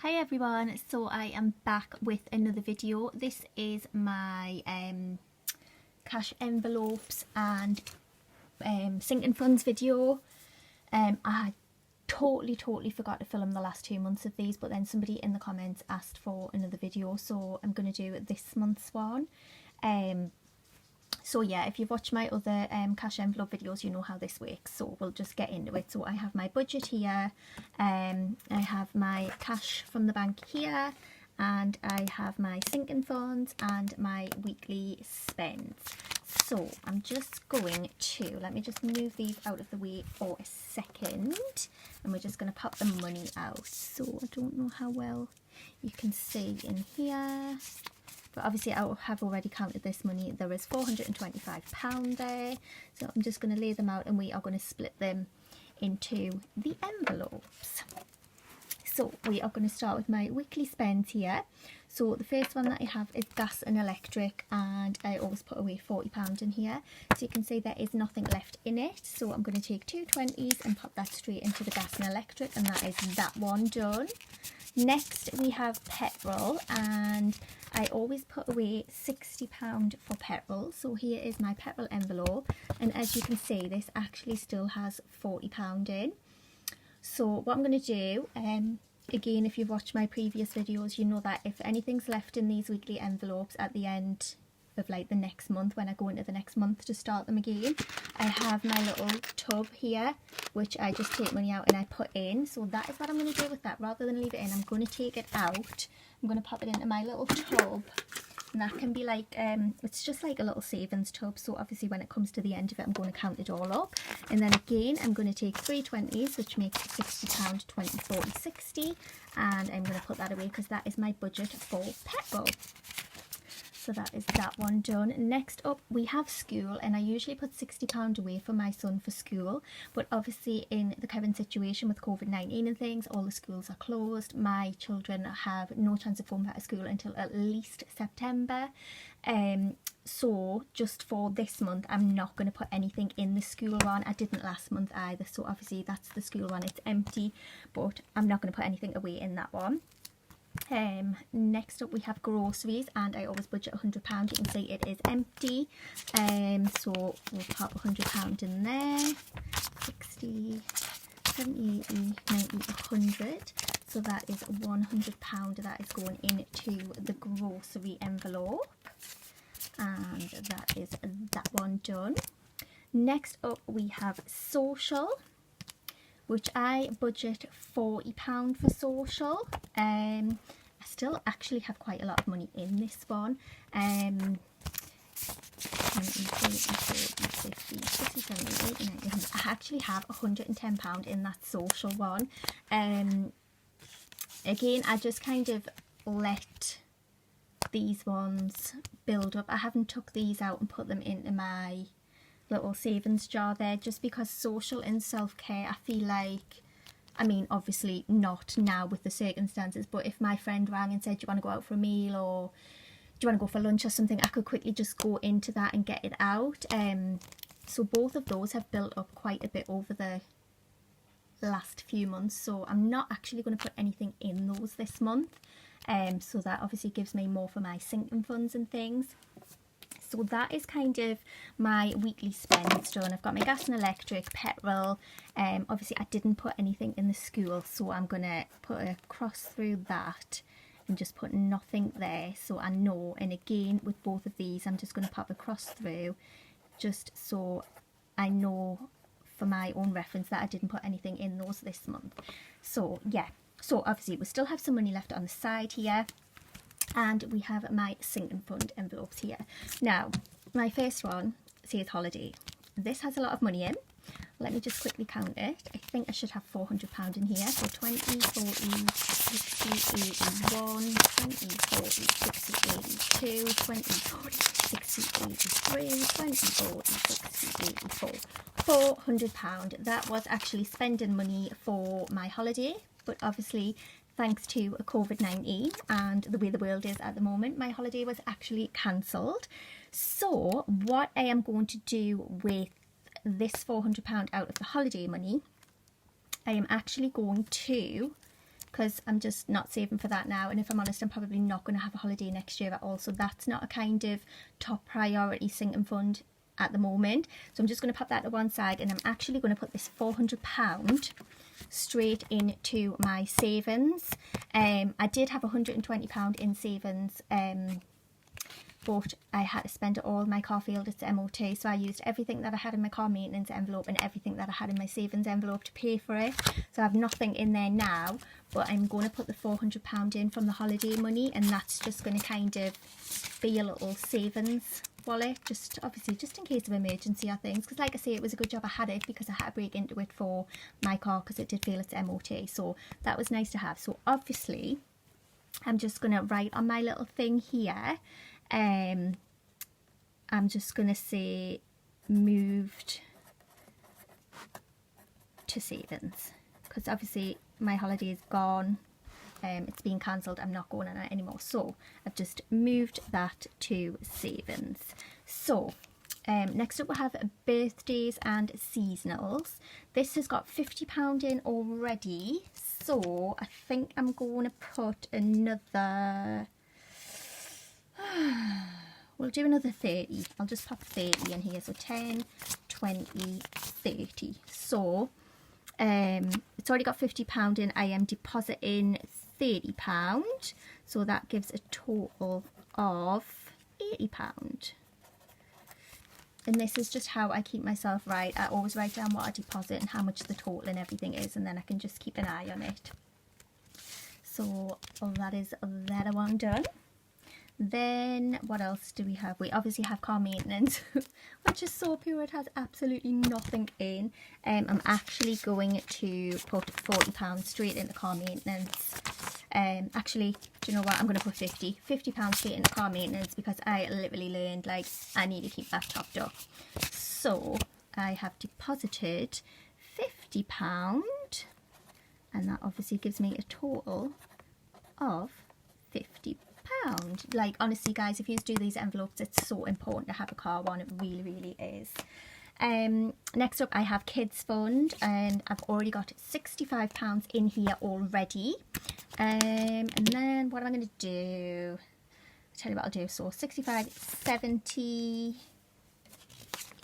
Hi everyone, so I am back with another video. This is my cash envelopes and sinking funds video. I totally forgot to film the last 2 months of these, but then somebody in the comments asked for another video, so I'm going to do this month's one. So yeah, if you've watched my other cash envelope videos, you know how this works, so we'll just get into it. So I have my budget here, I have my cash from the bank here, and I have my sinking funds and my weekly spends. So I'm just going to, let me just move these out of the way for a second, and we're just going to pop the money out. So I don't know how well you can see in here, but obviously I have already counted this money. There is £425 there, so I'm just going to lay them out and we are going to split them into the envelopes. So we are going to start with my weekly spends here. So the first one that I have is gas and electric, and I always put away £40 in here. So you can see there is nothing left in it. So I'm going to take two 20s and pop that straight into the gas and electric, and that is that one done. Next we have petrol, and I always put away £60 for petrol. So here is my petrol envelope, and as you can see, this actually still has £40 in. So what I'm going to do, again, if you've watched my previous videos, you know that if anything's left in these weekly envelopes at the end of like the next month, when I go into the next month to start them again, I have my little tub here which I just take money out and I put in. So that is what I'm going to do with that. Rather than leave it in, I'm going to take it out, I'm going to pop it into my little tub, and that can be like it's just like a little savings tub. So obviously when it comes to the end of it, I'm going to count it all up, and then again I'm going to take three 20s, which makes £60, 20, 40, 60, and I'm going to put that away because that is my budget for petrol. So that is that one done. Next up we have school, and I usually put £60 away for my son for school, but obviously in the current situation with COVID-19 and things, all the schools are closed. My children have no chance of going back to school until at least September. So just for this month I'm not going to put anything in the school one. I didn't last month either, so obviously that's the school one, it's empty, but I'm not going to put anything away in that one. Next up we have groceries, and I always budget £100. You can see it is empty, so we'll pop £100 in there. 60, 70, 80, 90, 100. So that is £100 that is going into the grocery envelope, and that is that one done. Next up we have social, which I budget £40 for social. I still actually have quite a lot of money in this one. 20, 30, 40, 50, 60, 70, 80, 90, 100. I actually have £110 in that social one. Again, I just kind of let these ones build up. I haven't took these out and put them into my little savings jar there, just because social and self-care, I feel like, I mean obviously not now with the circumstances, but if my friend rang and said, do you want to go out for a meal, or do you want to go for lunch or something, I could quickly just go into that and get it out. So both of those have built up quite a bit over the last few months, so I'm not actually going to put anything in those this month, so that obviously gives me more for my sinking funds and things. So that is kind of my weekly spends done. I've got my gas and electric, petrol. Obviously I didn't put anything in the school, so I'm going to put a cross through that and just put nothing there, so I know. And again with both of these I'm just going to pop a cross through just so I know for my own reference that I didn't put anything in those this month. So yeah, so obviously we still have some money left on the side here. And we have my sinking fund envelopes here. Now, my first one says holiday. This has a lot of money in. Let me just quickly count it. I think I should have £400 in here. So 20, 40, 60, 81, 20, 40, 60, 82, 20, 40, 60, 83, 20, 40, 60, 84. £400. That was actually spending money for my holiday, but obviously thanks to COVID-19 and the way the world is at the moment, my holiday was actually cancelled. So what I am going to do with this £400 out of the holiday money, I am actually going to because I'm just not saving for that now, and if I'm honest, I'm probably not going to have a holiday next year at all, so that's not a kind of top priority sinking fund at the moment. So I'm just going to pop that to one side, and I'm actually going to put this £400 straight into my savings. I did have £120 in savings, but I had to spend it all. My car failed its MOT, so I used everything that I had in my car maintenance envelope and everything that I had in my savings envelope to pay for it. So I have nothing in there now, but I'm going to put the £400 in from the holiday money, and that's just going to kind of be a little savings wallet, just obviously just in case of emergency or things, because like I say, it was a good job I had it, because I had to break into it for my car because it did fail its MOT, so that was nice to have. So obviously I'm just going to write on my little thing here, I'm just going to say moved to savings, because obviously my holiday is gone, it's been cancelled, I'm not going on it anymore, so I've just moved that to savings. So next up we have birthdays and seasonals. This has got £50 in already, so I think I'm going to put another we'll do another 30. I'll just pop 30 in here, so 10, 20, 30. So it's already got £50 in. I am depositing £30, so that gives a total of £80. And this is just how I keep myself right. I always write down what I deposit and how much the total and everything is, and then I can just keep an eye on it. So that is that one done. Then what else do we have? We obviously have car maintenance, which is so pure, it has absolutely nothing in. I'm actually going to put £40 straight into car maintenance. Actually, do you know what, I'm going to put £50 straight into car maintenance, because I literally learned, like, I need to keep that topped up. So I have deposited £50, and that obviously gives me a total of £50. Like, honestly guys, if you do these envelopes, it's so important to have a car one, it really, really is. Next up I have kids fund, and I've already got £65 in here already. And then what am I going to do? I'll tell you what I'll do. So 65, 70,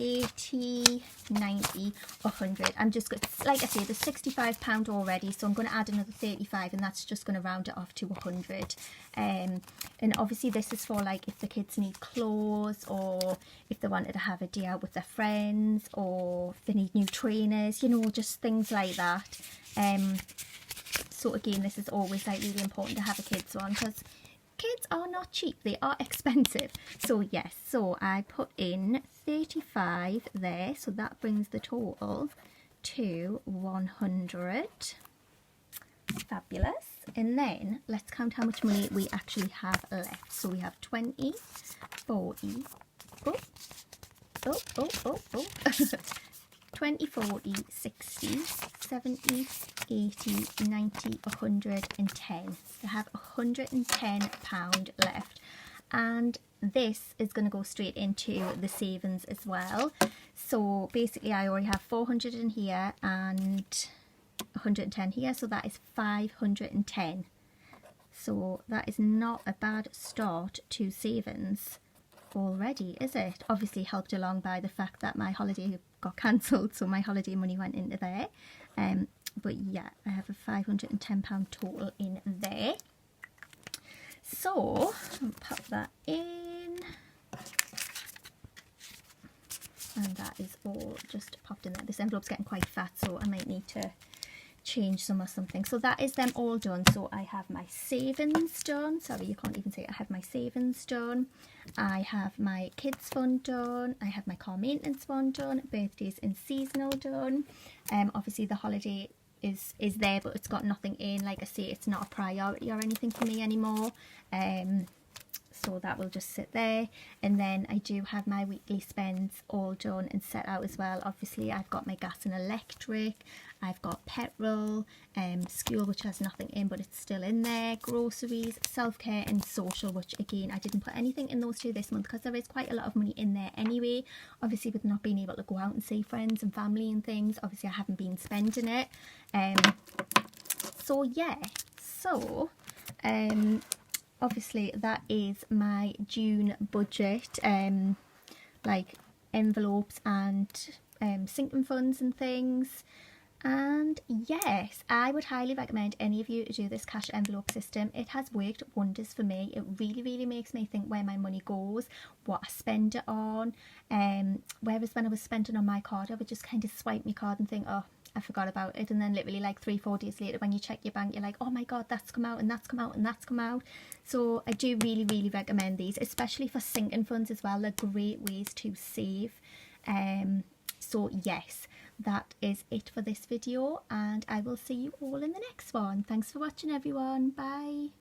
80, 90, 100. I'm just going to, like I say, there's £65 already, so I'm going to add another 35, and that's just going to round it off to 100. And obviously this is for, like, if the kids need clothes, or if they wanted to have a day out with their friends, or if they need new trainers, you know, just things like that. So again, this is always, like, really important to have a kids one, because kids are not cheap, they are expensive. So yes, so I put in 35 there, so that brings the total to 100. Fabulous. And then let's count how much money we actually have left. So we have 20, 40, 20, 40, 60, 70, 80, 90, 110. I have £110 left, and this is going to go straight into the savings as well. So basically I already have 400 in here and 110 here, so that is 510. So that is not a bad start to savings already, is it? Obviously helped along by the fact that my holiday got cancelled, so my holiday money went into there. But yeah, I have a £510 total in there. So I'll pop that in, and that is all just popped in there. This envelope's getting quite fat, so I might need to change some or something. So that is them all done. So I have my savings done. Sorry, you can't even see it. I have my savings done. I have my kids fund done. I have my car maintenance one done. Birthdays and seasonal done. Obviously the holiday is there, but it's got nothing in. Like I say, it's not a priority or anything for me anymore. So that will just sit there. And then I do have my weekly spends all done and set out as well. Obviously I've got my gas and electric, I've got petrol, school, which has nothing in but it's still in there, groceries, self-care and social, which again I didn't put anything in those two this month because there is quite a lot of money in there anyway. Obviously with not being able to go out and see friends and family and things, obviously I haven't been spending it. So yeah, So obviously that is my June budget, like envelopes and sinking funds and things. And yes, I would highly recommend any of you to do this cash envelope system. It has worked wonders for me. It really makes me think where my money goes, what I spend it on. Whereas when I was spending on my card, I would just kind of swipe my card and think, oh, I forgot about it. And then literally like 3-4 days later, when you check your bank, you're like, oh my god, that's come out and that's come out and that's come out. So I do really recommend these, especially for sinking funds as well. They're great ways to save. So yes, that is it for this video, and I will see you all in the next one. Thanks for watching, everyone. Bye.